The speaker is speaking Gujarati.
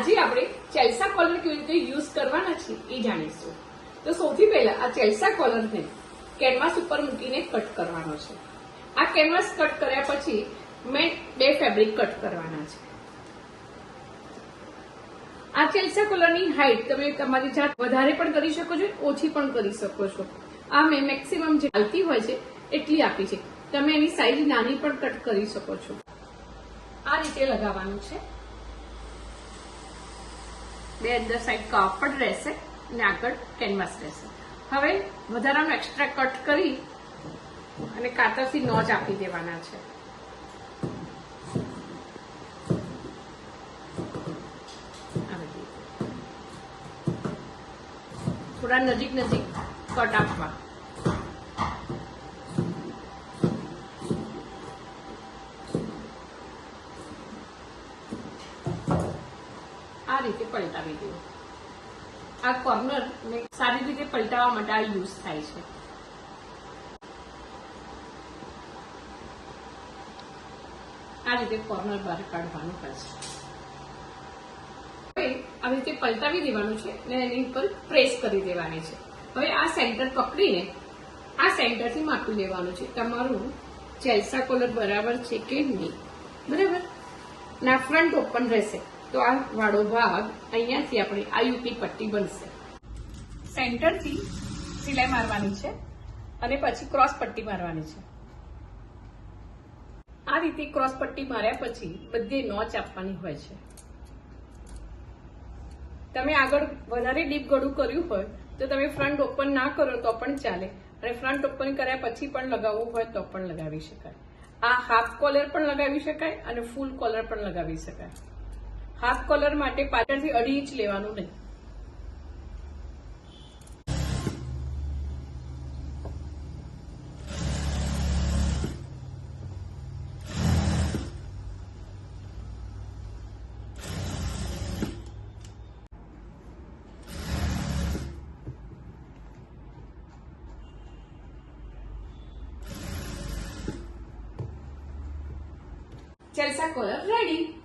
આજે આપણે ચેલ્સા કોલર કેવી રીતે યુઝ કરવાના છે એ જાણીશું. તો સૌથી પહેલા આ ચેલ્સા કોલરને કેનવાસ ઉપર મૂકીને કટ કરવાનો છે. આ કેનવાસ કટ કર્યા પછી મેં 2 ફેબ્રિક કટ કરવાના છે. આ ચેલ્સા કોલરની હાઈટ તમે તમારી જાત વધારે પણ કરી શકો છો, ઓછી પણ કરી શકો છો. આ મેં મેક્સિમમ જે ચાલતી હોય છે એટલી આપી છે. તમે એની સાઈઝ નાની પણ કટ કરી શકો છો. આ રીતે લગાવવાનું છે. 2 અંદર સાઈડ કાપડ રહેશે અને આગળ કેનવાસ રહેશે. હવે વધારાનું એક્સ્ટ્રા કટ કરી અને કાતરથી નોચ આપી દેવાના છે. થોડા નજીક કટ આપવા. આ રીતે પલટાવી દેવું. આ કોર્નર ને સારી રીતે પલટાવવા માટે આ યુઝ થાય છે. આ રીતે કોર્નર બહાર કાઢવાનું હોય છે. હવે આવી રીતે પલટાવી દેવાનું છે અને એની ઉપર પ્રેસ કરી દેવાની છે. હવે આ સેન્ટર પકડીને આ સેન્ટરથી માપી લેવાનું છે તમારું ચેલ્સા કોલર બરાબર છે કે નહીં. બરાબર ના ફ્રન્ટ ઓપન રહેશે તો આ વાળો ભાગ અહીંયાથી આપણે આ યુપી પટ્ટી બનશે. સેન્ટરથી સિલાઈ મારવાની છે અને પછી ક્રોસ પટ્ટી મારવાની છે. આ રીતે ક્રોસ પટ્ટી માર્યા પછી બધે નોચ આપવાની હોય છે. તમે આગળ વધારે ડીપ ગળું કર્યું હોય તો તમે ફ્રન્ટ ઓપન ના કરો તો પણ ચાલે અને ફ્રન્ટ ઓપન કર્યા પછી પણ લગાવવું હોય તો પણ લગાવી શકાય. આ હાફ કોલર પણ લગાવી શકાય અને ફૂલ કોલર પણ લગાવી શકાય. હાફ કોલર માટે પાછળથી 2.5 ઇંચ લેવાનું નહીં. ચેલ્સા કોલર રેડી.